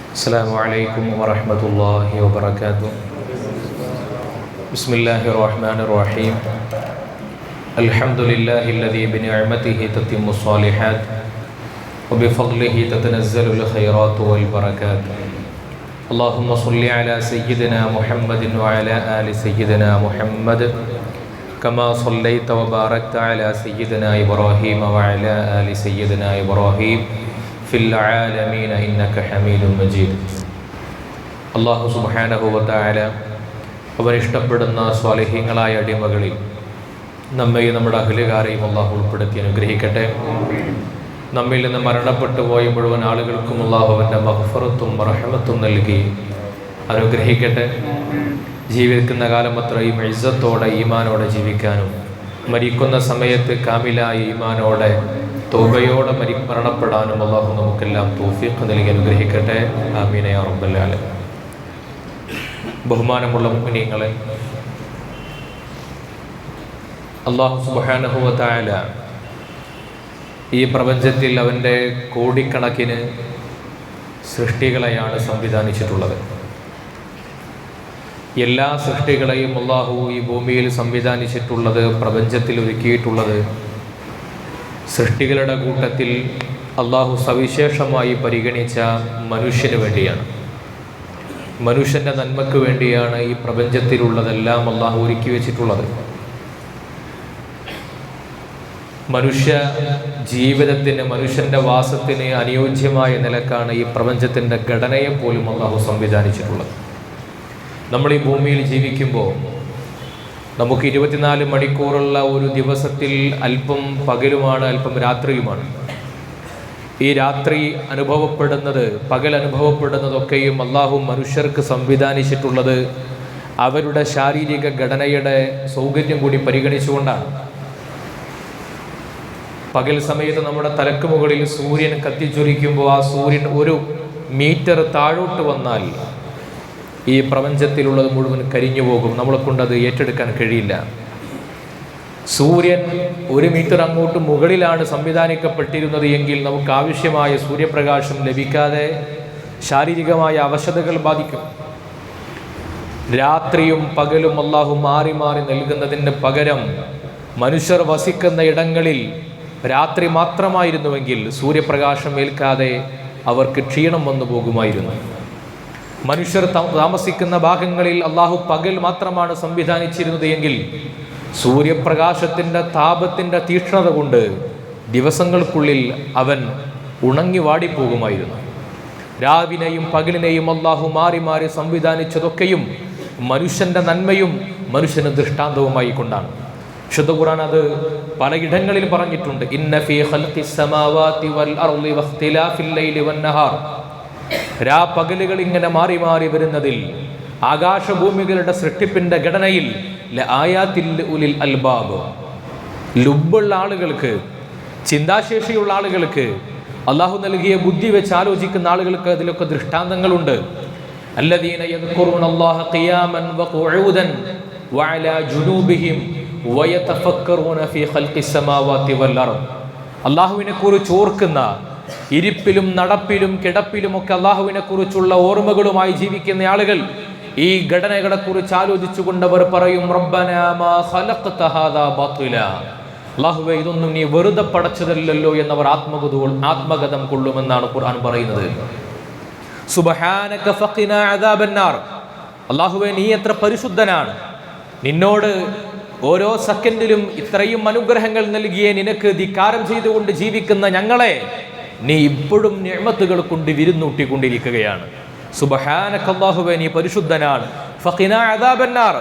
السلام عليكم ورحمة الله وبركاته. بسم الله الرحمن الرحيم. الحمد لله الذي بنعمته تتم الصالحات وبفضله تتنزل الخيرات والبركات. اللهم صل على سيدنا محمد وعلى آل سيدنا محمد كما صليت وباركت على سيدنا إبراهيم وعلى آل سيدنا إبراهيم في العالمين إنك حميد مجيد. അല്ലാഹു സുബ്ഹാനഹു വ തആല അവൻ ഇഷ്ടപ്പെടുന്ന സ്വാലിഹീങ്ങളായ അടിമകളിൽ നമ്മെയും നമ്മുടെ അഹ്ലുകാരെയും അല്ലാഹു ഉൾപ്പെടുത്തി അനുഗ്രഹിക്കട്ടെ. നമ്മിൽ നിന്ന് മരണപ്പെട്ടു പോയ മുഴുവൻ ആളുകൾക്കും അല്ലാഹു അവൻ്റെ മഗ്ഫിറത്തും റഹ്മത്തും നൽകി അനുഗ്രഹിക്കട്ടെ. ജീവിക്കുന്ന കാലം അത്രയും ഇസ്സത്തോടെ ഈമാനോടെ ജീവിക്കാനും മരിക്കുന്ന സമയത്ത് കാമിലായ ഈമാനോടെ തൗബയോടെ മരണപ്പെടാനും അല്ലാഹു നമുക്കെല്ലാം തൗഫീഖ് നൽകി അനുഗ്രഹിക്കട്ടെ. ആമീൻ യാ റബ്ബൽ ആലമീൻ. ബഹുമാനമുള്ള മുഅ്മിനീങ്ങളെ, അല്ലാഹു സുബ്ഹാനഹു വ തആല ഈ പ്രപഞ്ചത്തിൽ അവൻ്റെ കോടിക്കണക്കിന് സൃഷ്ടികളെയാണ് സംവിധാനിച്ചിട്ടുള്ളത്. എല്ലാ സൃഷ്ടികളെയും അല്ലാഹു ഈ ഭൂമിയിൽ സംവിധാനിച്ചിട്ടുള്ളത്, പ്രപഞ്ചത്തിൽ ഒരുക്കിയിട്ടുള്ളത് സൃഷ്ടികളുടെ കൂട്ടത്തിൽ അല്ലാഹു സവിശേഷമായി പരിഗണിച്ച മനുഷ്യന് വേണ്ടിയാണ്. മനുഷ്യൻ്റെ നന്മയ്ക്ക് വേണ്ടിയാണ് ഈ പ്രപഞ്ചത്തിലുള്ളതെല്ലാം അല്ലാഹു ഒരുക്കി വെച്ചിട്ടുള്ളത്. മനുഷ്യ ജീവിതത്തിന്, മനുഷ്യൻ്റെ വാസത്തിന് അനുയോജ്യമായ നിലക്കാണ് ഈ പ്രപഞ്ചത്തിൻ്റെ ഘടനയെപ്പോലും അല്ലാഹു സംവിധാനിച്ചിട്ടുള്ളത്. നമ്മൾ ഈ ഭൂമിയിൽ ജീവിക്കുമ്പോൾ നമുക്ക് 24 മണിക്കൂറുള്ള ഒരു ദിവസത്തിൽ അല്പം പകലുമാണ്, അല്പം രാത്രിയുമാണ്. ഈ രാത്രി അനുഭവപ്പെടുന്നത്, പകൽ അനുഭവപ്പെടുന്നതൊക്കെയും അല്ലാഹു മനുഷ്യർക്ക് സംവിധാനിച്ചിട്ടുള്ളത് അവരുടെ ശാരീരിക ഘടനയുടെ സൗകര്യം കൂടി പരിഗണിച്ചുകൊണ്ടാണ്. പകൽ സമയത്ത് നമ്മുടെ തലക്ക് മുകളിൽ സൂര്യൻ കത്തിജ്വലിക്കുമ്പോൾ ആ സൂര്യൻ 1 മീറ്റർ താഴോട്ട് വന്നാൽ ഈ പ്രപഞ്ചത്തിലുള്ളത് മുഴുവൻ കരിഞ്ഞു പോകും. നമ്മളെ കൊണ്ടത് ഏറ്റെടുക്കാൻ കഴിയില്ല. സൂര്യൻ 1 മീറ്റർ അങ്ങോട്ട് മുകളിലാണ് സംവിധാനിക്കപ്പെട്ടിരുന്നത് എങ്കിൽ നമുക്ക് ആവശ്യമായ സൂര്യപ്രകാശം ലഭിക്കാതെ ശാരീരികമായ അവശതകൾ ബാധിക്കും. രാത്രിയും പകലും അല്ലാഹു മാറി മാറി നൽകുന്നതിന് പകരം മനുഷ്യർ വസിക്കുന്ന ഇടങ്ങളിൽ രാത്രി മാത്രമായിരുന്നുവെങ്കിൽ സൂര്യപ്രകാശം ഏൽക്കാതെ അവർക്ക് ക്ഷീണം വന്നു പോകുമായിരുന്നു. മനുഷ്യർ താമസിക്കുന്ന ഭാഗങ്ങളിൽ അല്ലാഹു പകൽ മാത്രമാണ് സംവിധാനിച്ചിരുന്നത് എങ്കിൽ സൂര്യപ്രകാശത്തിൻ്റെ താപത്തിൻ്റെ തീക്ഷ്ണത കൊണ്ട് ദിവസങ്ങൾക്കുള്ളിൽ അവൻ ഉണങ്ങി വാടിപ്പോകുമായിരുന്നു. രാവിനെയും പകലിനെയും അല്ലാഹു മാറി മാറി സംവിധാനിച്ചതൊക്കെയും മനുഷ്യൻ്റെ നന്മയും മനുഷ്യന് ദൃഷ്ടാന്തവുമായി കൊണ്ടാണ്. വിശുദ്ധ ഖുർആൻ അത് പലയിടങ്ങളിൽ പറഞ്ഞിട്ടുണ്ട്. ഇന്ന ഫീ ഖൽഖിസ് സമാവാതി വൽ അർളി വഖ്തിലാഫിൽ ലൈലി വൻ നഹാർ. പകലുകൾ ഇങ്ങനെ മാറി മാറി വരുന്നതിൽ, ആകാശഭൂമികളുടെ സൃഷ്ടിപ്പിന്റെ ഘടനയിൽ ലആയാതിൽ ഉലിൽ അൽബാബ്, ലുബ്ബുള്ള ആളുകൾക്ക്, ചിന്താശേഷിയുള്ള ആളുകൾക്ക്, അല്ലാഹു നൽകിയ ബുദ്ധി വെച്ച് ആലോചിക്കുന്ന ആളുകൾക്ക് അതിലൊക്കെ ദൃഷ്ടാന്തങ്ങളുണ്ട്. അല്ലദീന യദ്കുറൂനല്ലാഹ ഖിയാമൻ വഖുഊദൻ വഅലാ ജുനൂബിഹിം വയതഫക്കറൂന ഫീ ഖൽഖിസ് സമാവാതി വൽ അർദ്. അല്ലാഹുവിനെ കുറിച്ച് ഓർക്കുന്ന, ഇരിപ്പിലും നടപ്പിലും കിടപ്പിലുമൊക്കെ അല്ലാഹുവിനെ കുറിച്ചുള്ള ഓർമ്മകളുമായി ജീവിക്കുന്ന ആളുകൾ ഈ ഘടനകളെ കുറിച്ച് ആലോചിച്ചുകൊണ്ടവർ പറയും, റബ്ബനാ മാ ഖലഖ്ത ഹാദാ ബാത്തില. അല്ലാഹുവേ, ഇതൊന്നും നീ വെറുതെ പടച്ചതല്ലല്ലോ എന്നവർ ആത്മഗതം കൊള്ളുമെന്നാണ് ഖുർആൻ പറയുന്നത്. സുബ്ഹാനക ഫഖിനാ അദാബന്നാർ. അല്ലാഹുവേ, നീ എത്ര പരിശുദ്ധനാണ്. നിന്നോട് ഓരോ സെക്കൻഡിലും ഇത്രയും അനുഗ്രഹങ്ങൾ നൽകിയ നിനക്ക് ധിക്കാരം ചെയ്തുകൊണ്ട് ജീവിക്കുന്ന ഞങ്ങളെ നീ ഇപ്പോഴും നിഅമത്തുകൾ കൊണ്ട് വിരുന്നൂട്ടിക്കൊണ്ടിരിക്കുകയാണ്. സുബ്ഹാനക അല്ലാഹുവേ, നീ പരിശുദ്ധനാണ്. ഫഖിനാ അദാബന്നാർ.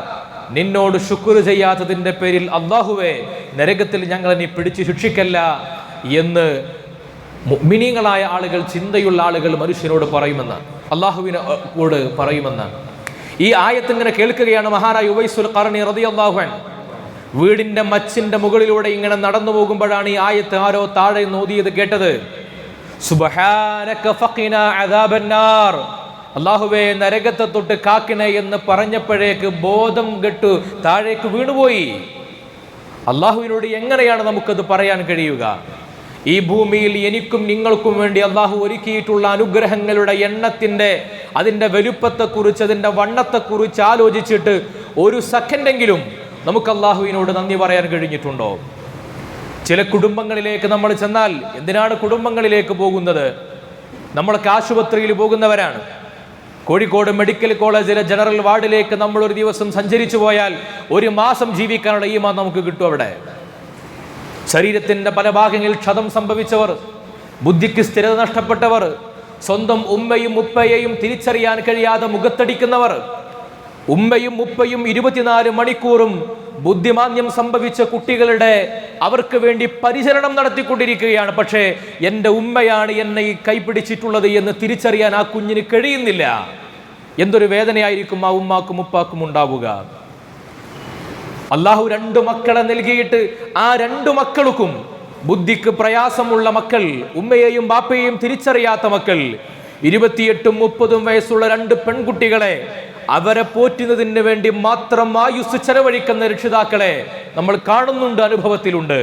നിന്നോട് ശുക്ർ ചെയ്യാത്തതിൻ്റെ പേരിൽ അല്ലാഹുവേ, നരകത്തിൽ ഞങ്ങളെ നീ പിടിച്ച് ശിക്ഷിക്കല്ല എന്ന് മുഅ്മിനീങ്ങളായ ആളുകൾ, ചിന്തയുള്ള ആളുകൾ മനുഷ്യനോട് പറയുമെന്നാണ്, അല്ലാഹുവിനോട് പറയുമെന്നാണ്. ഈ ആയത്ത് ഇങ്ങനെ കേൾക്കുകയാണ് മഹാനായ ഉവൈസുൽ ഖർനി റളിയല്ലാഹു അൻഹു. വീടിന്റെ മച്ചിന്റെ മുകളിലൂടെ ഇങ്ങനെ നടന്നു പോകുമ്പോഴാണ് ഈ ആയത്ത് ആരോ താഴെ നോദിയത് കേട്ടത്. സുബ്ഹാനക ഫഖിനാ അദാബന്നാർ. അല്ലാഹുവേ, നരകത്തെ തൊട്ട് കാക്കണേ എന്ന് പറഞ്ഞപ്പോഴേക്ക് ബോധം കെട്ടു താഴേക്ക് വീണുപോയി. അല്ലാഹുവിനോട് എങ്ങനെയാണ് നമുക്കത് പറയാൻ കഴിയുക? ഈ ഭൂമിയിൽ എനിക്കും നിങ്ങൾക്കും വേണ്ടി അള്ളാഹു ഒരുക്കിയിട്ടുള്ള അനുഗ്രഹങ്ങളുടെ എണ്ണത്തിന്റെ, അതിൻ്റെ വലുപ്പത്തെക്കുറിച്ച്, അതിൻ്റെ വണ്ണത്തെക്കുറിച്ച് ആലോചിച്ചിട്ട് ഒരു സെക്കൻഡെങ്കിലും നമുക്ക് അള്ളാഹുവിനോട് നന്ദി പറയാൻ കഴിഞ്ഞിട്ടുണ്ടോ? ചില കുടുംബങ്ങളിലേക്ക് നമ്മൾ ചെന്നാൽ, എന്തിനാണ് കുടുംബങ്ങളിലേക്ക് പോകുന്നത്? നമ്മളൊക്കെ ആശുപത്രിയിൽ പോകുന്നവരാണ്. കോഴിക്കോട് മെഡിക്കൽ കോളേജിലെ ജനറൽ വാർഡിലേക്ക് നമ്മൾ ഒരു ദിവസം സഞ്ചരിച്ചു പോയാൽ 1 മാസം ജീവിക്കാനുള്ള ഈമാൻ നമുക്ക് കിട്ടും. അവിടെ ശരീരത്തിൻ്റെ പല ഭാഗങ്ങളിൽ ക്ഷതം സംഭവിച്ചവർ, ബുദ്ധിക്ക് സ്ഥിരത നഷ്ടപ്പെട്ടവർ, സ്വന്തം ഉമ്മയും ഉപ്പയെയും തിരിച്ചറിയാൻ കഴിയാതെ മുഖത്തടിക്കുന്നവർ, ഉമ്മയും ഉപ്പയും 24 മണിക്കൂറും ബുദ്ധിമാന്യം സംഭവിച്ച കുട്ടികളുടെ അവർക്ക് വേണ്ടി പരിചരണം നടത്തിക്കൊണ്ടിരിക്കുകയാണ്. പക്ഷേ എൻ്റെ ഉമ്മയാണ് എന്നെ ഈ കൈപിടിച്ചിട്ടുള്ളത് എന്ന് തിരിച്ചറിയാൻ ആ കുഞ്ഞിന് കഴിയുന്നില്ല. എന്തൊരു വേദനയായിരിക്കും ആ ഉമ്മാക്കും ഉപ്പാക്കും ഉണ്ടാവുക. അള്ളാഹു 2 മക്കളെ നൽകിയിട്ട് ആ 2 മക്കൾക്കും ബുദ്ധിക്ക് പ്രയാസമുള്ള മക്കൾ, ഉമ്മയെയും ബാപ്പയെയും തിരിച്ചറിയാത്ത മക്കൾ, 28ഉം 30ഉം വയസ്സുള്ള 2 പെൺകുട്ടികളെ അവരെ പോറ്റുന്നതിന് വേണ്ടി മാത്രം ആയുസ് ചെലവഴിക്കുന്ന രക്ഷിതാക്കളെ നമ്മൾ കാണുന്നുണ്ട്, അനുഭവത്തിലുണ്ട്.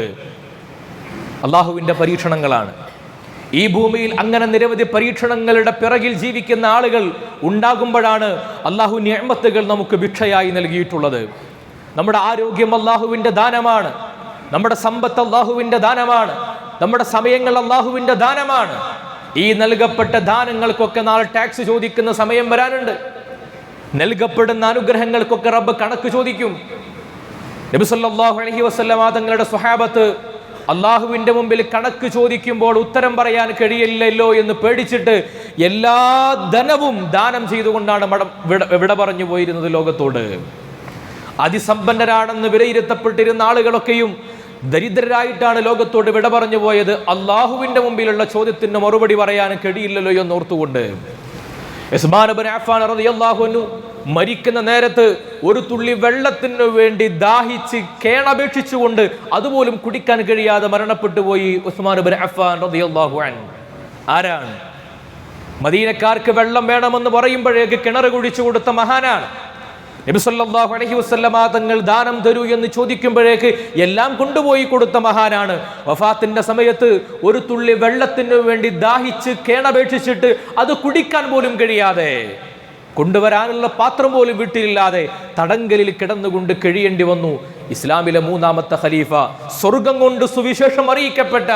അള്ളാഹുവിൻ്റെ പരീക്ഷണങ്ങളാണ്. ഈ ഭൂമിയിൽ അങ്ങനെ നിരവധി പരീക്ഷണങ്ങളുടെ പിറകിൽ ജീവിക്കുന്ന ആളുകൾ ഉണ്ടാകുമ്പോഴാണ് അള്ളാഹു നിഅമത്തുകൾ നമുക്ക് ഭിക്ഷയായി നൽകിയിട്ടുള്ളത്. നമ്മുടെ ആരോഗ്യം അള്ളാഹുവിൻ്റെ ദാനമാണ്, നമ്മുടെ സമ്പത്ത് അള്ളാഹുവിൻ്റെ ദാനമാണ്, നമ്മുടെ സമയങ്ങൾ അള്ളാഹുവിൻ്റെ ദാനമാണ്. ഈ നൽകപ്പെട്ട ദാനങ്ങൾക്കൊക്കെ നാളെ ടാക്സ് ചോദിക്കുന്ന സമയം വരാനുണ്ട്. നൽകപ്പെടുന്ന അനുഗ്രഹങ്ങൾക്കൊക്കെ റബ്ബ് കണക്ക് ചോദിക്കും. നബി സല്ലല്ലാഹു അലൈഹി വസല്ലമ തങ്ങളുടെ സ്വഹാബത്ത് അള്ളാഹുവിൻ്റെ മുമ്പിൽ കണക്ക് ചോദിക്കുമ്പോൾ ഉത്തരം പറയാൻ കഴിയില്ലല്ലോ എന്ന് പേടിച്ചിട്ട് എല്ലാ ധനവും ദാനം ചെയ്തുകൊണ്ടാണ് വിട പറഞ്ഞു പോയിരുന്നത് ലോകത്തോട്. അതിസമ്പന്നരാണെന്ന് വിലയിരുത്തപ്പെട്ടിരുന്ന ആളുകളൊക്കെയും ദരിദ്രരായിട്ടാണ് ലോകത്തോട് വിട പറഞ്ഞു പോയത്. അള്ളാഹുവിൻ്റെ മുമ്പിലുള്ള ചോദ്യത്തിന് മറുപടി പറയാൻ കഴിയില്ലല്ലോ എന്നോർത്തുകൊണ്ട്. ഉസ്മാൻ ഇബ്നു അഫ്ഫാൻ റളിയല്ലാഹു അൻഹു മരിക്കുന്ന നേരത്ത് ഒരു തുള്ളി വെള്ളത്തിനു വേണ്ടി ദാഹിച്ച് കേണപേക്ഷിച്ചുകൊണ്ട് അതുപോലും കുടിക്കാൻ കഴിയാതെ മരണപ്പെട്ടു പോയി ഉസ്മാൻ ഇബ്നു അഫ്ഫാൻ റളിയല്ലാഹു അൻഹു. ആരാണ്? മദീനക്കാർക്ക് വെള്ളം വേണമെന്ന് പറയുമ്പോഴേക്ക് കിണർ കുഴിച്ചു കൊടുത്ത മഹാനാണ്. നബി സല്ലല്ലാഹു അലൈഹി വസല്ലമ തങ്ങൾ ദാനം തരൂ എന്ന് ചോദിക്കുമ്പോഴേക്ക് എല്ലാം കൊണ്ടുപോയി കൊടുത്ത മഹാനാണ്. വഫാത്തിന്റെ സമയത്ത് ഒരു തുള്ളി വെള്ളത്തിന് വേണ്ടി ദാഹിച്ച് കേണപേക്ഷിച്ചിട്ട് അത് കുടിക്കാൻ പോലും കഴിയാതെ, കൊണ്ടുവരാനുള്ള പാത്രം പോലും വീട്ടിലില്ലാതെ തടങ്കലിൽ കിടന്നുകൊണ്ട് കഴിയേണ്ടി വന്നു. ഇസ്ലാമിലെ 3ാമത്തെ ഖലീഫ, സ്വർഗം കൊണ്ട് സുവിശേഷം അറിയിക്കപ്പെട്ട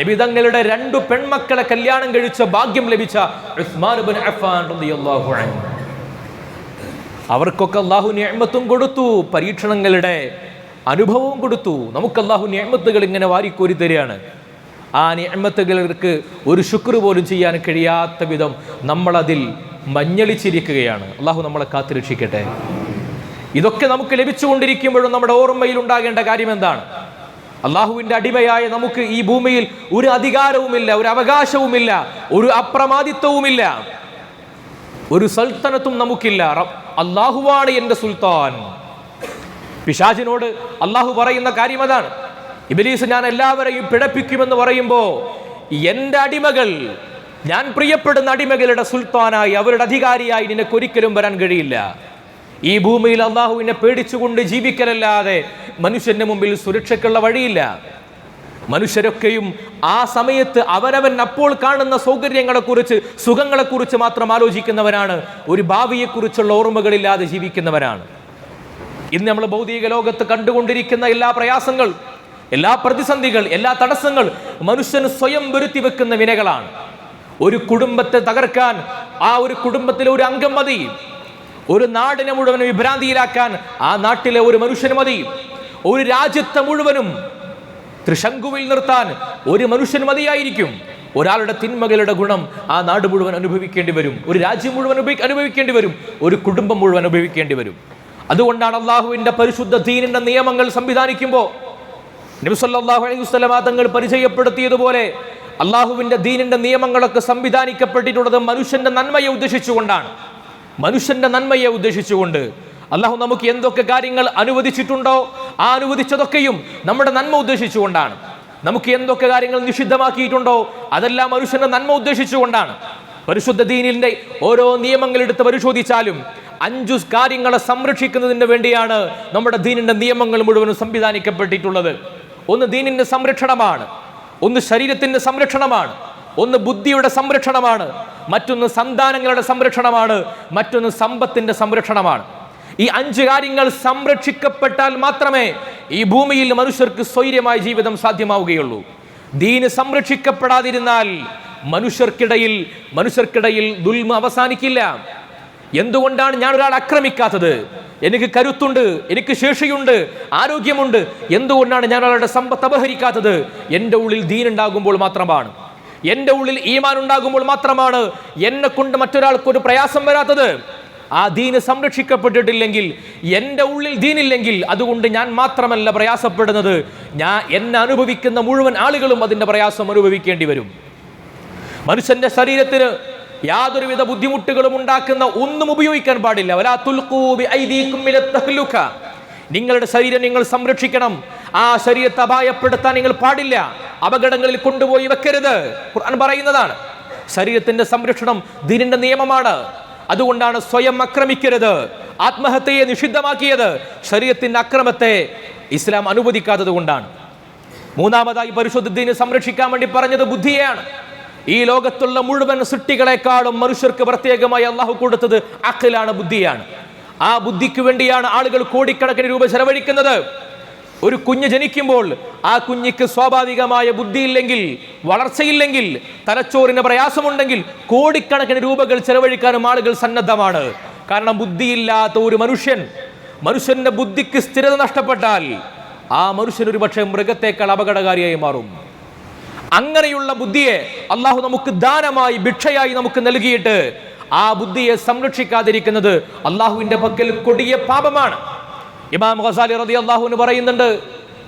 നബി തങ്ങളുടെ 2 പെൺമക്കളെ കല്യാണം കഴിച്ച ഭാഗ്യം ലഭിച്ച ഉസ്മാൻ ഇബ്നു അഫ്ഫാൻ റളിയല്ലാഹു അൻഹു. അവർക്കൊക്കെ അള്ളാഹു നിഅമത്തും കൊടുത്തു, പരീക്ഷണങ്ങളുടെ അനുഭവവും കൊടുത്തു. നമുക്ക് അള്ളാഹു നിഅമത്തുകൾ ഇങ്ങനെ വാരിക്കോരി തരികയാണ്. ആ നിഅമത്തുകൾക്ക് ഒരു ശുക്ർ പോലും ചെയ്യാൻ കഴിയാത്ത വിധം നമ്മളതിൽ മഞ്ഞളിച്ചിരിക്കുകയാണ്. അള്ളാഹു നമ്മളെ കാത്തുരക്ഷിക്കട്ടെ. ഇതൊക്കെ നമുക്ക് ലഭിച്ചുകൊണ്ടിരിക്കുമ്പോഴും നമ്മുടെ ഓർമ്മയിൽ ഉണ്ടാകേണ്ട കാര്യം എന്താണ്? അള്ളാഹുവിൻ്റെ അടിമയായ നമുക്ക് ഈ ഭൂമിയിൽ ഒരു അധികാരവുമില്ല, ഒരു അവകാശവുമില്ല, ഒരു അപ്രമാദിത്വവുമില്ല, ഒരു സൽത്തനത്തും നമുക്കില്ല. അള്ളാഹുവാണ് എൻ്റെ സുൽത്താൻ. പിശാചിനോട് അള്ളാഹു പറയുന്ന കാര്യം അതാണ്. ഇബ്ലീസ് ഞാൻ എല്ലാവരെയും പിഴപ്പിക്കുമെന്ന് പറയുമ്പോൾ എൻ്റെ അടിമകൾ, ഞാൻ പ്രിയപ്പെടുന്ന അടിമകളുടെ സുൽത്താനായി, അവരുടെ അധികാരിയായി നിനക്കൊരിക്കലും വരാൻ കഴിയില്ല. ഈ ഭൂമിയിൽ അള്ളാഹുവിനെ പേടിച്ചുകൊണ്ട് ജീവിക്കലല്ലാതെ മനുഷ്യന്റെ മുമ്പിൽ സുരക്ഷയ്ക്കുള്ള വഴിയില്ല. മനുഷ്യരൊക്കെയും ആ സമയത്ത് അവനവൻ അപ്പോൾ കാണുന്ന സൗകര്യങ്ങളെക്കുറിച്ച്, സുഖങ്ങളെക്കുറിച്ച് മാത്രം ആലോചിക്കുന്നവരാണ്. ഒരു ഭാവിയെക്കുറിച്ചുള്ള ഓർമ്മകളില്ലാതെ ജീവിക്കുന്നവരാണ്. ഇന്ന് നമ്മൾ ഭൗതിക ലോകത്ത് കണ്ടുകൊണ്ടിരിക്കുന്ന എല്ലാ പ്രയാസങ്ങൾ, എല്ലാ പ്രതിസന്ധികൾ, എല്ലാ തടസ്സങ്ങൾ മനുഷ്യന് സ്വയം വരുത്തി വെക്കുന്ന വിനകളാണ്. ഒരു കുടുംബത്തെ തകർക്കാൻ ആ ഒരു കുടുംബത്തിലെ ഒരു അംഗം മതി. ഒരു നാടിനെ മുഴുവൻ വിഭ്രാന്തിയിലാക്കാൻ ആ നാട്ടിലെ ഒരു മനുഷ്യന് മതി. ഒരു രാജ്യത്തെ മുഴുവനും ത്രിശങ്കുവിൽ നിർത്താൻ ഒരു മനുഷ്യൻ മതിയായിരിക്കും. ഒരാളുടെ തിന്മകളുടെ ഗുണം ആ നാട് മുഴുവൻ അനുഭവിക്കേണ്ടി വരും, ഒരു രാജ്യം മുഴുവൻ അനുഭവിക്കേണ്ടി വരും, ഒരു കുടുംബം മുഴുവൻ അനുഭവിക്കേണ്ടി വരും. അതുകൊണ്ടാണ് അള്ളാഹുവിൻ്റെ പരിശുദ്ധ ദീനിന്റെ നിയമങ്ങൾ സംവിധാനിക്കുമ്പോൾ നബി സല്ലല്ലാഹു അലൈഹി വസല്ലമ തങ്ങൾ പരിചയപ്പെടുത്തിയതുപോലെ അള്ളാഹുവിൻ്റെ ദീനിന്റെ നിയമങ്ങളൊക്കെ സംവിധാനിക്കപ്പെട്ടിട്ടുള്ളത് മനുഷ്യന്റെ നന്മയെ ഉദ്ദേശിച്ചുകൊണ്ടാണ്. മനുഷ്യന്റെ നന്മയെ ഉദ്ദേശിച്ചുകൊണ്ട് അള്ളാഹു നമുക്ക് എന്തൊക്കെ കാര്യങ്ങൾ അനുവദിച്ചിട്ടുണ്ടോ ആ അനുവദിച്ചതൊക്കെയും നമ്മുടെ നന്മ ഉദ്ദേശിച്ചുകൊണ്ടാണ്. നമുക്ക് എന്തൊക്കെ കാര്യങ്ങൾ നിഷിദ്ധമാക്കിയിട്ടുണ്ടോ അതെല്ലാം മനുഷ്യന്റെ നന്മ ഉദ്ദേശിച്ചുകൊണ്ടാണ്. പരിശുദ്ധ ദീനിന്റെ ഓരോ നിയമങ്ങൾ എടുത്ത് പരിശോധിച്ചാലും 5 കാര്യങ്ങളെ സംരക്ഷിക്കുന്നതിന് വേണ്ടിയാണ് നമ്മുടെ ദീനിന്റെ നിയമങ്ങൾ മുഴുവനും സംവിധാനിക്കപ്പെട്ടിട്ടുള്ളത്. ഒന്ന് ദീനിന്റെ സംരക്ഷണമാണ്. ഒന്ന് ശരീരത്തിന്റെ സംരക്ഷണമാണ്, ഒന്ന് ബുദ്ധിയുടെ സംരക്ഷണമാണ്, മറ്റൊന്ന് സന്താനങ്ങളുടെ സംരക്ഷണമാണ്, മറ്റൊന്ന് സമ്പത്തിന്റെ സംരക്ഷണമാണ്. ഈ 5 കാര്യങ്ങൾ സംരക്ഷിക്കപ്പെട്ടാൽ മാത്രമേ ഈ ഭൂമിയിൽ മനുഷ്യർക്ക് സ്വൈര്യമായ ജീവിതം സാധ്യമാവുകയുള്ളൂ. ദീന് സംരക്ഷിക്കപ്പെടാതിരുന്നാൽ മനുഷ്യർക്കിടയിൽ ദുൽമ അവസാനിക്കില്ല. എന്തുകൊണ്ടാണ് ഞാൻ ഒരാളെ ആക്രമിക്കാത്തത്? എനിക്ക് കരുത്തുണ്ട്, എനിക്ക് ശേഷിയുണ്ട്, ആരോഗ്യമുണ്ട്. എന്തുകൊണ്ടാണ് ഞാൻ ഒരാളുടെ സമ്പത്ത് അപഹരിക്കാത്തത്? എൻ്റെ ഉള്ളിൽ ദീൻ ഉണ്ടാകുമ്പോൾ മാത്രമാണ്, എൻ്റെ ഉള്ളിൽ ഈമാൻ ഉണ്ടാകുമ്പോൾ മാത്രമാണ് എന്നെ കൊണ്ട് മറ്റൊരാൾക്കൊരു പ്രയാസം വരാത്തത്. ആ ദീന് സംരക്ഷിക്കപ്പെട്ടിട്ടില്ലെങ്കിൽ, എൻ്റെ ഉള്ളിൽ ദീനില്ലെങ്കിൽ, അതുകൊണ്ട് ഞാൻ മാത്രമല്ല പ്രയാസപ്പെടുന്നത്, എന്നെ അനുഭവിക്കുന്ന മുഴുവൻ ആളുകളും അതിൻ്റെ പ്രയാസം അനുഭവിക്കേണ്ടി വരും. മനുഷ്യന്റെ ശരീരത്തിന് യാതൊരുവിധ ബുദ്ധിമുട്ടുകളും ഉണ്ടാക്കുന്ന ഒന്നും ഉപയോഗിക്കാൻ പാടില്ല. വലാ തുൽഖൂ ബിഐദീകും മിനത് തഹ്ലുക. നിങ്ങളുടെ ശരീരം നിങ്ങൾ സംരക്ഷിക്കണം. ആ ശരീരത്തെ അപായപ്പെടുത്താൻ നിങ്ങൾ പാടില്ല, അപകടങ്ങളിൽ കൊണ്ടുപോയി വെക്കരുത്. ഖുർആൻ പറയുന്നതാണ്. ശരീരത്തിന്റെ സംരക്ഷണം ദീനിന്റെ നിയമമാണ്. അതുകൊണ്ടാണ് സ്വയം ആക്രമിക്കരുത്, ആത്മഹത്യയെ നിഷിദ്ധമാക്കിയത്. ശരീരത്തിന്റെ അക്രമത്തെ ഇസ്ലാം അനുവദിക്കാത്തത് കൊണ്ടാണ്. മൂന്നാമതായി പരിശുദ്ധ ദീന് സംരക്ഷിക്കാൻ വേണ്ടി പറഞ്ഞത് ബുദ്ധിയെയാണ്. ഈ ലോകത്തുള്ള മുഴുവൻ സൃഷ്ടികളെക്കാളും മനുഷ്യർക്ക് പ്രത്യേകമായി അള്ളാഹു കൊടുത്തത് അഖ്ലാണ്, ബുദ്ധിയാണ്. ആ ബുദ്ധിക്ക് വേണ്ടിയാണ് ആളുകൾ കോടിക്കണക്കിന് രൂപ ചെലവഴിക്കുന്നത്. ഒരു കുഞ്ഞ് ജനിക്കുമ്പോൾ ആ കുഞ്ഞിക്ക് സ്വാഭാവികമായ ബുദ്ധിയില്ലെങ്കിൽ, വളർച്ചയില്ലെങ്കിൽ, തലച്ചോറിന് പ്രയാസമുണ്ടെങ്കിൽ കോടിക്കണക്കിന് രൂപകൾ ചെലവഴിക്കാനും ആളുകൾ സന്നദ്ധമാണ്. കാരണം ബുദ്ധിയില്ലാത്ത ഒരു മനുഷ്യന്റെ ബുദ്ധിക്ക് സ്ഥിരത നഷ്ടപ്പെട്ടാൽ ആ മനുഷ്യൻ ഒരു പക്ഷേ മൃഗത്തേക്കാൾ അപകടകാരിയായി മാറും. അങ്ങനെയുള്ള ബുദ്ധിയെ അള്ളാഹു നമുക്ക് ദാനമായി, ഭിക്ഷയായി നമുക്ക് നൽകിയിട്ട് ആ ബുദ്ധിയെ സംരക്ഷിക്കാതിരിക്കുന്നത് അള്ളാഹുവിന്റെ പക്കൽ കൊടിയ പാപമാണ്. ഇമാം ഖസാലി റളിയല്ലാഹു അൻഹു പറയുന്നുണ്ട്,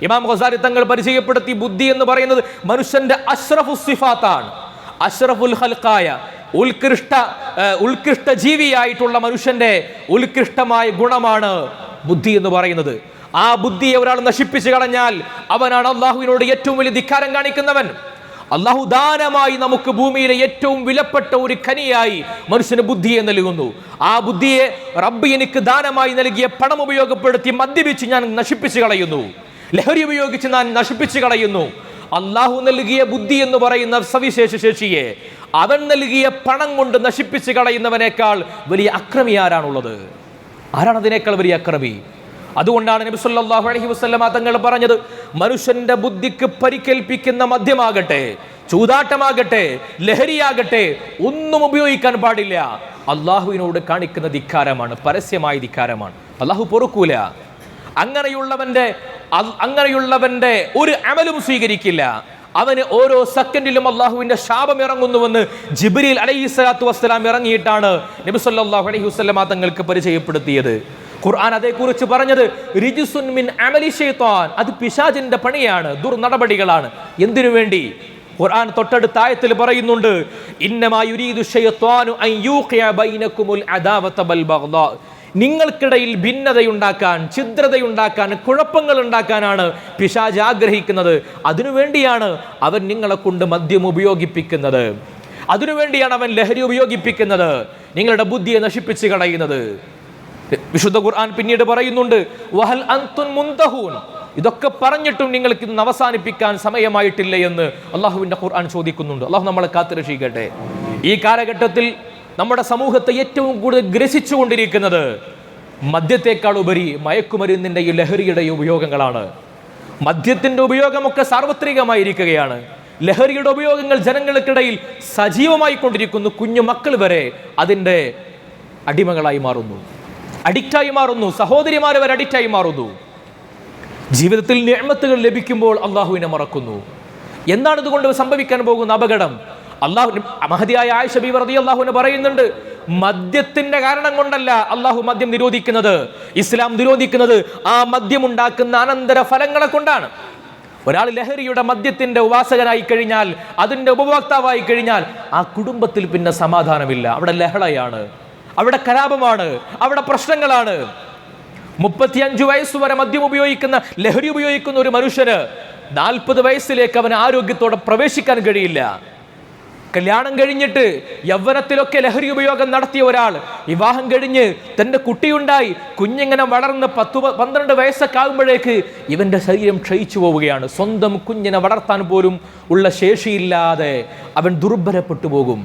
ഇമാം ഖസാലി തങ്ങൾ പരിചയപ്പെടുത്തി, ബുദ്ധി എന്ന് പറയുന്നത് മനുഷ്യന്റെ അഷ്റഫു സിഫാത്താണ്. അഷ്റഫുൽ ഖൽഖായ, ഉത്കൃഷ്ട ജീവിയായിട്ടുള്ള മനുഷ്യന്റെ ഉത്കൃഷ്ടമായ ഗുണമാണ് ബുദ്ധി എന്ന് പറയുന്നത്. ആ ബുദ്ധിയെ ഒരാൾ നശിപ്പിച്ചു കളഞ്ഞാൽ അവനാണ് അള്ളാഹുവിനോട് ഏറ്റവും വലിയ ധിക്കാരം കാണിക്കുന്നവൻ. അള്ളാഹു ദാനമായി നമുക്ക് ഭൂമിയിലെ ഏറ്റവും വിലപ്പെട്ട ഒരു ഖനിയായി മനുഷ്യന് ബുദ്ധിയെ നൽകുന്നു. ആ ബുദ്ധിയെ റബ്ബ് എനിക്ക് ദാനമായി നൽകിയ പണം ഉപയോഗപ്പെടുത്തി മദ്യപിച്ച് ഞാൻ നശിപ്പിച്ചു കളയുന്നു, ലഹരി ഉപയോഗിച്ച് ഞാൻ നശിപ്പിച്ചു കളയുന്നു. അള്ളാഹു നൽകിയ ബുദ്ധി എന്ന് പറയുന്ന സവിശേഷ ശേഷിയെ അവൻ നൽകിയ പണം കൊണ്ട് നശിപ്പിച്ചു കളയുന്നവനേക്കാൾ വലിയ അക്രമി ആരാണുള്ളത്? ആരാണ് അതിനേക്കാൾ വലിയ അക്രമി? അതുകൊണ്ടാണ് നബി സല്ലല്ലാഹു അലൈഹി വസല്ലമ തങ്ങൾ പറഞ്ഞത്, മനുഷ്യന്റെ ബുദ്ധിക്ക് പരിക്കേൽപ്പിക്കുന്ന മദ്യമാകട്ടെ, ചൂതാട്ടമാകട്ടെ, ലഹരിയാകട്ടെ, ഒന്നും ഉപയോഗിക്കാൻ പാടില്ല. അള്ളാഹുവിനോട് കാണിക്കുന്ന ധിക്കാരമാണ്, പരസ്യമായ ധിക്കാരമാണ്. അള്ളാഹു പൊറുക്കൂല. അങ്ങനെയുള്ളവന്റെ ഒരു അമലും സ്വീകരിക്കില്ല. അവന് ഓരോ സെക്കൻഡിലും അള്ളാഹുവിന്റെ ശാപം ഇറങ്ങുന്നുവെന്ന് ജിബ്രീൽ അലൈഹിസ്സലാത്തു വസ്സലാം ഇറങ്ങിയിട്ടാണ് നബി സല്ലല്ലാഹു അലൈഹി വസല്ലമ തങ്ങൾക്ക് പരിചയപ്പെടുത്തിയത്. ഖുർആൻ അതേക്കുറിച്ച് പറഞ്ഞത് റിജ്സുൻ മിൻ അമലി ശൈത്താൻ, അത് പിശാചിന്റെ പണിയാണ്, ദുർനടപടികളാണ്. എന്തിനു വേണ്ടി? ഖുർആൻ തൊട്ടടുത്ത ആയത്തിൽ പറയുന്നുണ്ട്, ഇന്നമാ യുരീദു ശൈത്താനു അൻ യൂഖിയ ബൈനകുമുൽ അദാവത വൽ ബഗ്ദാ. നിങ്ങൾക്കിടയിൽ ഭിന്നതയുണ്ടാക്കാൻ, ഛിദ്രതയുണ്ടാക്കാൻ, കുഴപ്പങ്ങൾ ഉണ്ടാക്കാനാണ് പിശാച് ആഗ്രഹിക്കുന്നത്. അതിനുവേണ്ടിയാണ് അവൻ നിങ്ങളെ കൊണ്ട് മദ്യം ഉപയോഗിപ്പിക്കുന്നത്, അതിനുവേണ്ടിയാണ് അവൻ ലഹരി ഉപയോഗിപ്പിക്കുന്നത്, നിങ്ങളുടെ ബുദ്ധിയെ നശിപ്പിച്ച് കളയുന്നത്. വിശുദ്ധ ഖുർആൻ പിന്നീട് പറയുന്നുണ്ട്, വഹൽ അൻതും മുന്തഹൂൻ, ഇതൊക്കെ പറഞ്ഞിട്ടും നിങ്ങൾക്ക് ഇന്ന് അവസാനിപ്പിക്കാൻ സമയമായിട്ടില്ല എന്ന് അള്ളാഹുവിന്റെ ഖുർആൻ ചോദിക്കുന്നുണ്ട്. അള്ളാഹു നമ്മളെ കാത്തുരക്ഷിക്കട്ടെ. ഈ കാലഘട്ടത്തിൽ നമ്മുടെ സമൂഹത്തെ ഏറ്റവും കൂടുതൽ ഗ്രസിച്ചുകൊണ്ടിരിക്കുന്നത് മദ്യത്തെക്കാൾ ഉപരി മയക്കുമരുന്നിന്റെ ഈ ലഹരിയുടെ ഉപയോഗങ്ങളാണ്. മദ്യത്തിന്റെ ഉപയോഗമൊക്കെ സാർവത്രികമായിരിക്കുകയാണ്. ലഹരിയുടെ ഉപയോഗങ്ങൾ ജനങ്ങൾക്കിടയിൽ സജീവമായി കൊണ്ടിരിക്കുന്നു. കുഞ്ഞു മക്കൾ വരെ അതിൻ്റെ അടിമകളായി മാറുന്നു, അഡിക്റ്റായി മാറുന്നു. സഹോദരിമാർ വരെ അഡിക്റ്റായി മാറുന്നു. ജീവിതത്തിൽ നിഅമത്തുകൾ ലഭിക്കുമ്പോൾ അള്ളാഹുവിനെ മറക്കുന്നു. എന്താണ് ഇതുകൊണ്ട് സംഭവിക്കാൻ പോകുന്ന അപകടം? മഹദിയായ ആയിഷ ബീവി റളിയല്ലാഹു അൻഹ പറയുന്നുണ്ട്, മദ്യത്തിന്റെ കാരണം കൊണ്ടല്ല അള്ളാഹു മദ്യം നിരോധിക്കുന്നത്, ഇസ്ലാം നിരോധിക്കുന്നത് ആ മദ്യം ഉണ്ടാക്കുന്ന അനന്തര ഫലങ്ങളെ കൊണ്ടാണ്. ഒരാൾ ലഹരിയുടെ മദ്യത്തിന്റെ ഉപാസകനായി കഴിഞ്ഞാൽ, അതിന്റെ ഉപഭോക്താവായി കഴിഞ്ഞാൽ ആ കുടുംബത്തിൽ പിന്നെ സമാധാനമില്ല. അവിടെ ലഹളയാണ്, അവിടെ കലാപമാണ്, അവിടെ പ്രശ്നങ്ങളാണ്. 35 വയസ്സ് വരെ മദ്യം ഉപയോഗിക്കുന്ന, ലഹരി ഉപയോഗിക്കുന്ന ഒരു മനുഷ്യന് 40 വയസ്സിലേക്ക് അവന് ആരോഗ്യത്തോടെ പ്രവേശിക്കാൻ കഴിയില്ല. കല്യാണം കഴിഞ്ഞിട്ട് യൗവനത്തിലൊക്കെ ലഹരി ഉപയോഗം നടത്തിയ ഒരാൾ വിവാഹം കഴിഞ്ഞ് തൻ്റെ കുട്ടിയുണ്ടായി, കുഞ്ഞിങ്ങനെ വളർന്ന് 10-12 വയസ്സൊക്കെ ആകുമ്പോഴേക്ക് ഇവൻ്റെ ശരീരം ക്ഷയിച്ചു പോവുകയാണ്. സ്വന്തം കുഞ്ഞിനെ വളർത്താൻ പോലും ഉള്ള ശേഷിയില്ലാതെ അവൻ ദുർബലപ്പെട്ടു പോകും.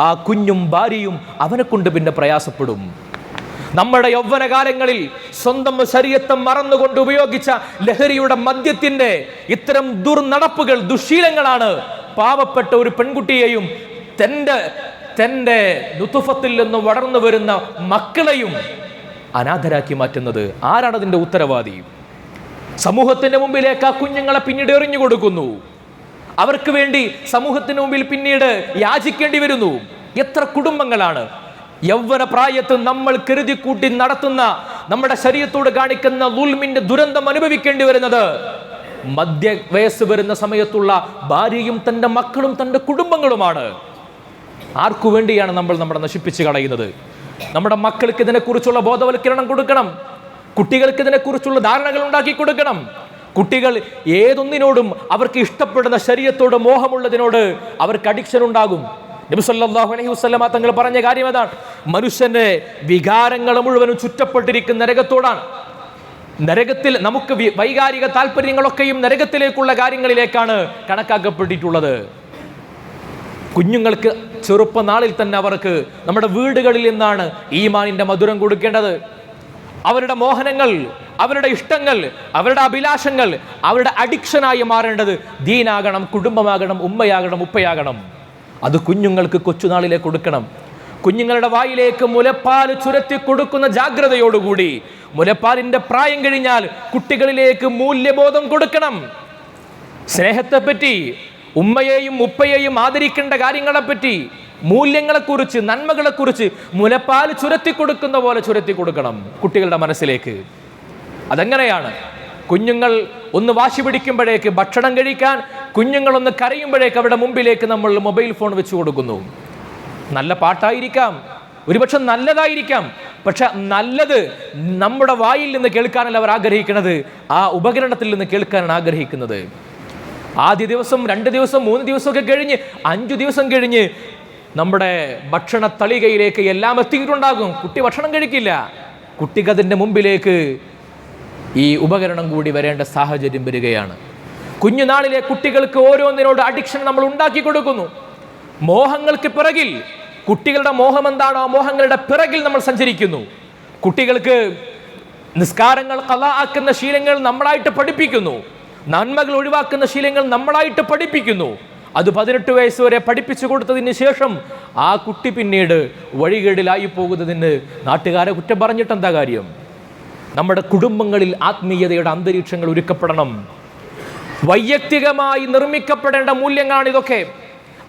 ആ കുഞ്ഞും ഭാര്യയും അവനെ കൊണ്ട് പിന്നെ പ്രയാസപ്പെടും. നമ്മുടെ യൗവനകാലങ്ങളിൽ സ്വന്തം ശരീരത്തെ മറന്നുകൊണ്ട് ഉപയോഗിച്ച ലഹരിയുടെ മദ്യത്തിൻ്റെ ഇത്തരം ദുർനടപ്പുകൾ, ദുശീലങ്ങളാണ് പാവപ്പെട്ട ഒരു പെൺകുട്ടിയെയും തൻ്റെ നുതുഫത്തിൽ നിന്ന് വളർന്നു വരുന്ന മക്കളെയും അനാഥരാക്കി മാറ്റുന്നത്. ആരാണ് അതിൻ്റെ ഉത്തരവാദി? സമൂഹത്തിന്റെ മുമ്പിലേക്ക് ആ കുഞ്ഞുങ്ങളെ പിന്നീട് എറിഞ്ഞു കൊടുക്കുന്നു. അവർക്ക് വേണ്ടി സമൂഹത്തിന് മുമ്പിൽ പിന്നീട് യാചിക്കേണ്ടി വരുന്നു. എത്ര കുടുംബങ്ങളാണ് യൗവന പ്രായത്ത് നമ്മൾ കരുതി കൂട്ടി നടത്തുന്ന, നമ്മുടെ ശരീരത്തോട് കാണിക്കുന്ന ദുൽമിന്റെ ദുരന്തം അനുഭവിക്കേണ്ടി വരുന്നത്? മധ്യ വയസ്സ് വരുന്ന സമയത്തുള്ള ഭാര്യയും തൻ്റെ മക്കളും തൻ്റെ കുടുംബങ്ങളുമാണ്. ആർക്കു വേണ്ടിയാണ് നമ്മൾ നമ്മുടെ നശിപ്പിച്ച് കളയുന്നത്? നമ്മുടെ മക്കൾക്ക് ഇതിനെക്കുറിച്ചുള്ള ബോധവൽക്കരണം കൊടുക്കണം. കുട്ടികൾക്ക് ഇതിനെക്കുറിച്ചുള്ള ധാരണകൾ ഉണ്ടാക്കി കൊടുക്കണം. കുട്ടികൾ ഏതൊന്നിനോടും അവർക്ക് ഇഷ്ടപ്പെടുന്ന ശരീരത്തോട് മോഹമുള്ളതിനോട് അവർക്ക് അഡിക്ഷൻ ഉണ്ടാകും. നബി സല്ലല്ലാഹു അലൈഹി വസല്ലമ തങ്ങൾ പറഞ്ഞ കാര്യം അതാണ്. മനുഷ്യന്റെ വികാരങ്ങൾ മുഴുവനും ചുറ്റപ്പെട്ടിരിക്കുന്ന നരകത്തോടാണ്. നരകത്തിൽ നമുക്ക് വൈകാരിക താല്പര്യങ്ങളൊക്കെയും നരകത്തിലേക്കുള്ള കാര്യങ്ങളിലേക്കാണ് കണക്കാക്കപ്പെട്ടിട്ടുള്ളത്. കുഞ്ഞുങ്ങൾക്ക് ചെറുപ്പനാളിൽ തന്നെ അവർക്ക് നമ്മുടെ വീടുകളിൽ നിന്നാണ് ഈമാനിന്റെ മധുരം കൊടുക്കേണ്ടത്. അവരുടെ മോഹനങ്ങൾ, അവരുടെ ഇഷ്ടങ്ങൾ, അവരുടെ അഭിലാഷങ്ങൾ, അവരുടെ അഡിക്ഷനായി മാറേണ്ടത് ദീനാകണം, കുടുംബമാകണം, ഉമ്മയാകണം, ഉപ്പയാകണം. അത് കുഞ്ഞുങ്ങൾക്ക് കൊച്ചുനാളിലെ കൊടുക്കണം. കുഞ്ഞുങ്ങളുടെ വായിലേക്ക് മുലപ്പാൽ ചുരത്തി കൊടുക്കുന്ന ജാഗ്രതയോടുകൂടി മുലപ്പാലിന്റെ പ്രായം കഴിഞ്ഞാൽ കുട്ടികളിലേക്ക് മൂല്യബോധം കൊടുക്കണം. സ്നേഹത്തെപ്പറ്റി, ഉമ്മയെയും ഉപ്പയെയും ആദരിക്കേണ്ട കാര്യങ്ങളെപ്പറ്റി, മൂല്യങ്ങളെക്കുറിച്ച്, നന്മകളെക്കുറിച്ച് മുലപ്പാൽ ചുരത്തി കൊടുക്കുന്ന പോലെ ചുരത്തി കൊടുക്കണം കുട്ടികളുടെ മനസ്സിലേക്ക്. അതെങ്ങനെയാണ്? കുഞ്ഞുങ്ങൾ ഒന്ന് വാശി പിടിക്കുമ്പോഴേക്ക് ഭക്ഷണം കഴിക്കാൻ, കുഞ്ഞുങ്ങളൊന്ന് കരയുമ്പോഴേക്ക് അവരുടെ മുമ്പിലേക്ക് നമ്മൾ മൊബൈൽ ഫോൺ വെച്ച് കൊടുക്കുന്നു. നല്ല പാട്ടായിരിക്കാം, ഒരുപക്ഷെ നല്ലതായിരിക്കാം, പക്ഷെ നല്ലത് നമ്മുടെ വായിൽ നിന്ന് കേൾക്കാനല്ല അവർ ആഗ്രഹിക്കുന്നത്, ആ ഉപകരണത്തിൽ നിന്ന് കേൾക്കാനാണ് ആഗ്രഹിക്കുന്നത്. ആദ്യ ദിവസം, 2 ദിവസം, 3 ദിവസമൊക്കെ കഴിഞ്ഞ് 5 ദിവസം കഴിഞ്ഞ് നമ്മുടെ ഭക്ഷണ തളികയിലേക്ക് എല്ലാം എത്തിയിട്ടുണ്ടാകും. കുട്ടി ഭക്ഷണം കഴിക്കില്ല. കുട്ടിക്ക് അതിൻ്റെ മുമ്പിലേക്ക് ഈ ഉപകരണം കൂടി വരേണ്ട സാഹചര്യം വരികയാണ്. കുഞ്ഞുനാളിലെ കുട്ടികൾക്ക് ഓരോന്നിനോട് അഡിക്ഷൻ നമ്മൾ ഉണ്ടാക്കി കൊടുക്കുന്നു. മോഹങ്ങൾക്ക് പിറകിൽ, കുട്ടികളുടെ മോഹം എന്താണോ ആ മോഹങ്ങളുടെ പിറകിൽ നമ്മൾ സഞ്ചരിക്കുന്നു. കുട്ടികൾക്ക് നിസ്കാരങ്ങൾ ഖളാ ആക്കുന്ന ശീലങ്ങൾ നമ്മളായിട്ട് പഠിപ്പിക്കുന്നു. നന്മകൾ ഒഴിവാക്കുന്ന ശീലങ്ങൾ നമ്മളായിട്ട് പഠിപ്പിക്കുന്നു. അത് 18 വയസ്സ് വരെ പഠിപ്പിച്ചു കൊടുത്തതിന് ശേഷം ആ കുട്ടി പിന്നീട് വഴികേടിലായി പോകുന്നതിന് നാട്ടുകാരെ കുറ്റം പറഞ്ഞിട്ട് എന്താ കാര്യം? നമ്മുടെ കുടുംബങ്ങളിൽ ആത്മീയതയുടെ അന്തരീക്ഷങ്ങൾ ഒരുക്കപ്പെടണം. വൈയക്തികമായി നിർമ്മിക്കപ്പെടേണ്ട മൂല്യങ്ങളാണ് ഇതൊക്കെ.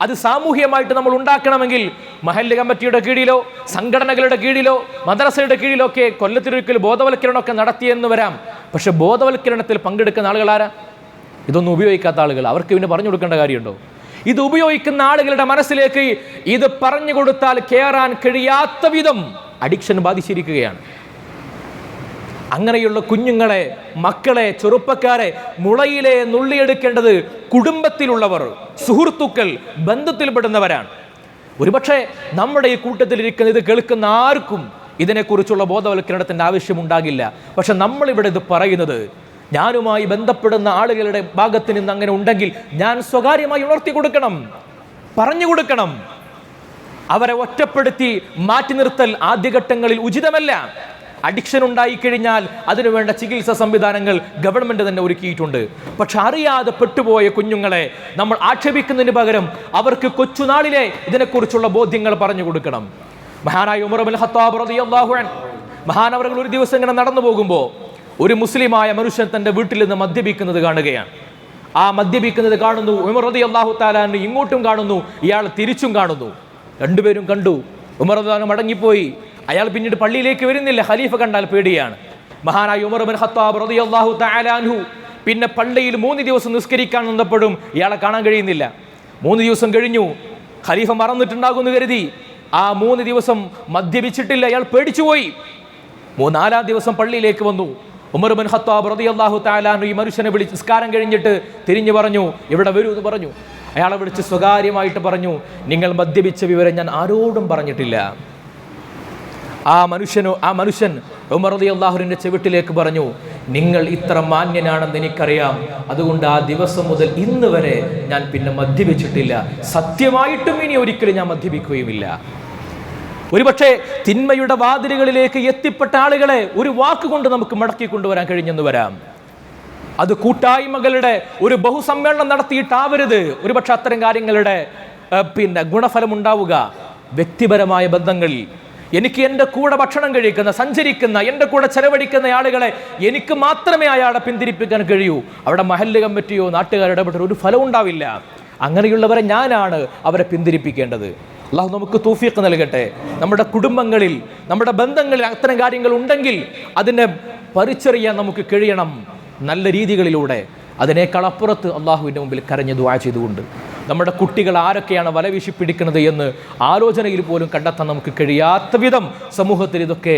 അത് സാമൂഹ്യമായിട്ട് നമ്മൾ ഉണ്ടാക്കണമെങ്കിൽ മഹല്ല് കമ്മിറ്റിയുടെ കീഴിലോ, സംഘടനകളുടെ കീഴിലോ, മദ്രസയുടെ കീഴിലോ ഒക്കെ കൊല്ലത്തിലൊരിക്കൽ ബോധവൽക്കരണമൊക്കെ നടത്തിയെന്ന് വരാം. പക്ഷെ ബോധവൽക്കരണത്തിൽ പങ്കെടുക്കുന്ന ആളുകൾ ആരാ? ഇതൊന്നും ഉപയോഗിക്കാത്ത ആളുകൾ. അവർക്ക് പിന്നെ പറഞ്ഞു കൊടുക്കേണ്ട കാര്യമുണ്ടോ? ഇത് ഉപയോഗിക്കുന്ന ആളുകളുടെ മനസ്സിലേക്ക് ഇത് പറഞ്ഞു കൊടുത്താൽ കയറാൻ കഴിയാത്ത വിധം അഡിക്ഷൻ ബാധിച്ചിരിക്കുകയാണ്. അങ്ങനെയുള്ള കുഞ്ഞുങ്ങളെ, മക്കളെ, ചെറുപ്പക്കാരെ മുളയിലെ നുള്ളിയെടുക്കേണ്ടത് കുടുംബത്തിലുള്ളവർ, സുഹൃത്തുക്കൾ, ബന്ധത്തിൽപ്പെടുന്നവരാണ്. ഒരുപക്ഷെ നമ്മുടെ ഈ കൂട്ടത്തിലിരിക്കുന്ന, ഇത് കേൾക്കുന്ന ആർക്കും ഇതിനെക്കുറിച്ചുള്ള ബോധവൽക്കരണത്തിൻ്റെ ആവശ്യമുണ്ടാകില്ല. പക്ഷെ നമ്മളിവിടെ ഇത് പറയുന്നത് ഞാനുമായി ബന്ധപ്പെടുന്ന ആളുകളുടെ ഭാഗത്ത് നിന്ന് അങ്ങനെ ഉണ്ടെങ്കിൽ ഞാൻ സ്വകാര്യമായി ഉണർത്തി കൊടുക്കണം, പറഞ്ഞു കൊടുക്കണം. അവരെ ഒറ്റപ്പെടുത്തി മാറ്റി നിർത്തൽ ആദ്യഘട്ടങ്ങളിൽ ഉചിതമല്ല. അഡിക്ഷൻ ഉണ്ടായിക്കഴിഞ്ഞാൽ അതിനുവേണ്ട ചികിത്സാ സംവിധാനങ്ങൾ ഗവൺമെന്റ് തന്നെ ഒരുക്കിയിട്ടുണ്ട്. പക്ഷെ അറിയാതെ പെട്ടുപോയ കുഞ്ഞുങ്ങളെ നമ്മൾ ആക്ഷേപിക്കുന്നതിന് പകരം അവർക്ക് കൊച്ചുനാളിലെ ഇതിനെക്കുറിച്ചുള്ള ബോധ്യങ്ങൾ പറഞ്ഞു കൊടുക്കണം. മഹാനായ ഉമർ ഇബ്നുൽ ഖത്താബ് റളിയല്ലാഹു അൻഹു, മഹാനവറുകൾ ഒരു ദിവസം ഇങ്ങനെ നടന്നു പോകുമ്പോൾ ഒരു മുസ്ലിമായ മനുഷ്യൻ തൻ്റെ വീട്ടിൽ നിന്ന് മദ്യപിക്കുന്നത് കാണുകയാണ്. ആ മദ്യപിക്കുന്നത് കാണുന്നു ഉമർ റളിയല്ലാഹു തആല അൻഹു, ഇങ്ങോട്ടും കാണുന്നു, ഇയാൾ തിരിച്ചും കാണുന്നു. രണ്ടുപേരും കണ്ടു. ഉമർ റളിയല്ലാഹു മടങ്ങിപ്പോയി. അയാൾ പിന്നീട് പള്ളിയിലേക്ക് വരുന്നില്ല. ഖലീഫ കണ്ടാൽ പേടിയാണ്. മഹാനായ ഉമർ ഇബ്നുൽ ഖത്താബ് റളിയല്ലാഹു തആല അൻഹു പിന്നെ പള്ളിയിൽ 3 ദിവസം നിസ്കരിക്കാൻ നിന്നപ്പോഴും ഇയാളെ കാണാൻ കഴിയുന്നില്ല. 3 ദിവസം കഴിഞ്ഞു. ഖലീഫ മറന്നിട്ടുണ്ടാകുമെന്ന് കരുതി ആ 3 ദിവസം മദ്യപിച്ചിട്ടില്ല. അയാൾ പേടിച്ചുപോയി. 4-ാം ദിവസം പള്ളിയിലേക്ക് വന്നു. ഉമർ ഇബ്നുൽ ഖത്താബ് റളിയല്ലാഹു തആല അൻഹു ഈ മനുഷ്യനെ വിളിച്ച് നിസ്കാരം കഴിഞ്ഞിട്ട് തിരിഞ്ഞു പറഞ്ഞു, ഇവിടെ വരൂ എന്ന് പറഞ്ഞു. അയാളെ വിളിച്ച് സ്വകാര്യമായിട്ട് പറഞ്ഞു, നിങ്ങൾ മദ്യപിച്ച വിവരം ഞാൻ ആരോടും പറഞ്ഞിട്ടില്ല. ആ മനുഷ്യൻ ഉമർ റളിയല്ലാഹുവിന്റെ ചെവിട്ടിലേക്ക് പറഞ്ഞു, നിങ്ങൾ ഇത്ര മാന്യനാണെന്ന് എനിക്കറിയാം, അതുകൊണ്ട് ആ ദിവസം മുതൽ ഇന്ന് വരെ ഞാൻ പിന്നെ മദ്യപിച്ചിട്ടില്ല, സത്യമായിട്ടും ഇനി ഒരിക്കലും ഞാൻ മദ്യപിക്കുകയുമില്ല. ഒരുപക്ഷെ തിന്മയുടെ വാതിലുകളിലേക്ക് എത്തിപ്പെട്ട ആളുകളെ ഒരു വാക്കുകൊണ്ട് നമുക്ക് മടക്കി കൊണ്ടുവരാൻ കഴിഞ്ഞെന്ന് വരാം. അത് കൂട്ടായ്മകളുടെ ഒരു ബഹുസമ്മേളനം നടത്തിയിട്ടാവരുത് ഒരുപക്ഷെ അത്തരം കാര്യങ്ങളുടെ ഗുണഫലം ഉണ്ടാവുക. വ്യക്തിപരമായ ബന്ധങ്ങളിൽ എനിക്ക് എൻ്റെ കൂടെ ഭക്ഷണം കഴിക്കുന്ന, സഞ്ചരിക്കുന്ന, എൻ്റെ കൂടെ ചെലവഴിക്കുന്ന ആളുകളെ എനിക്ക് മാത്രമേ അയാളെ പിന്തിരിപ്പിക്കാൻ കഴിയൂ. അവിടെ മഹല്ല് കമ്മിറ്റിയോ നാട്ടുകാരുടെ ഇടപെട്ടോ ഒരു ഫലം ഉണ്ടാവില്ല. അങ്ങനെയുള്ളവരെ ഞാനാണ് അവരെ പിന്തിരിപ്പിക്കേണ്ടത്. അള്ളാഹു നമുക്ക് തൗഫീഖ് നൽകട്ടെ. നമ്മുടെ കുടുംബങ്ങളിൽ, നമ്മുടെ ബന്ധങ്ങളിൽ അത്തരം കാര്യങ്ങൾ ഉണ്ടെങ്കിൽ അതിനെ പരിചറിയാൻ നമുക്ക് കഴിയണം നല്ല രീതികളിലൂടെ. അതിനേക്കാൾ അപ്പുറത്ത് അള്ളാഹുവിൻ്റെ മുമ്പിൽ കരഞ്ഞ് ദുആ ചെയ്തുകൊണ്ട് നമ്മുടെ കുട്ടികൾ ആരൊക്കെയാണ് വലവീശി പിടിക്കുന്നത് എന്ന് ആലോചനയിൽ പോലും കണ്ടെത്താൻ നമുക്ക് കഴിയാത്ത വിധം സമൂഹത്തിൽ ഇതൊക്കെ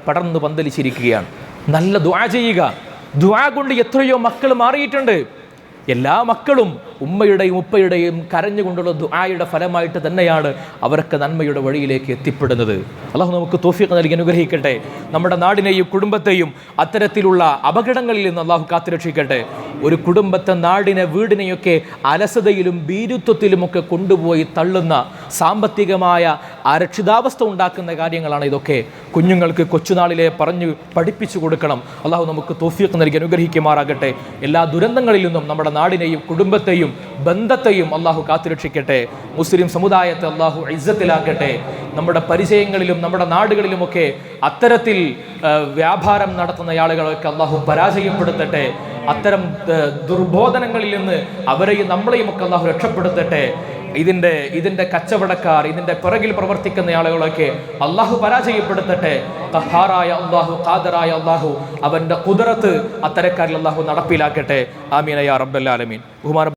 പടർന്ന് പന്തലിച്ചിരിക്കുകയാണ്. നല്ല ദുആ ചെയ്യുക. ദുആ കൊണ്ട് എത്രയോ മക്കൾ മാറിയിട്ടുണ്ട്. എല്ലാ മക്കളും ഉമ്മയുടെയും ഉപ്പയുടെയും കരഞ്ഞുകൊണ്ടുള്ള ദുആയുടെ ഫലമായിട്ട് തന്നെയാണ് അവർക്ക് നന്മയുടെ വഴിയിലേക്ക് എത്തിപ്പെടുന്നത്. അല്ലാഹു നമുക്ക് തൗഫീഖ് നൽകി അനുഗ്രഹിക്കട്ടെ. നമ്മുടെ നാടിനെയും കുടുംബത്തെയും അത്തരത്തിലുള്ള അപകടങ്ങളിൽ നിന്ന് അല്ലാഹു കാത്തുരക്ഷിക്കട്ടെ. ഒരു കുടുംബത്തെ, നാടിനെ, വീടിനെയൊക്കെ അലസതയിലും ഭീരുത്വത്തിലുമൊക്കെ കൊണ്ടുപോയി തള്ളുന്ന സാമ്പത്തികമായ അരക്ഷിതാവസ്ഥ ഉണ്ടാക്കുന്ന കാര്യങ്ങളാണ് ഇതൊക്കെ. കുഞ്ഞുങ്ങൾക്ക് കൊച്ചുനാളിലെ പറഞ്ഞു പഠിപ്പിച്ചു കൊടുക്കണം. അല്ലാഹു നമുക്ക് തൗഫീഖ് നൽകി അനുഗ്രഹിക്കുമാറാകട്ടെ. എല്ലാ ദുരന്തങ്ങളിൽ നിന്നും നമ്മുടെ നാടിനെയും കുടുംബത്തെയും ബന്ധത്തെയും അള്ളാഹു കാത്തുരക്ഷിക്കട്ടെ. മുസ്ലിം സമുദായത്തെ അള്ളാഹു ഇസ്സത്തിലാക്കട്ടെ. നമ്മുടെ പരിചയങ്ങളിലും നമ്മുടെ നാടുകളിലുമൊക്കെ അത്തരത്തിൽ വ്യാപാരം നടത്തുന്ന ആളുകളൊക്കെ അള്ളാഹു പരാജയപ്പെടുത്തട്ടെ. അത്തരം ദുർബോധനങ്ങളിൽ നിന്ന് അവരെയും നമ്മളെയും ഒക്കെ അള്ളാഹു രക്ഷപ്പെടുത്തട്ടെ. ഇതിന്റെ കച്ചവടക്കാർ, ഇതിന്റെ പിറകിൽ പ്രവർത്തിക്കുന്ന ആളുകളൊക്കെ അള്ളാഹു പരാജയപ്പെടുത്തട്ടെ. ഖഹാറായ അള്ളാഹു, ഖാദിറായ അള്ളാഹു അവന്റെ ഖുദ്റത്ത് അത്തരക്കാരിൽ അള്ളാഹു നടപ്പിലാക്കട്ടെ. ആമീൻ യാ റബ്ബൽ ആലമീൻ. ബഹുമാന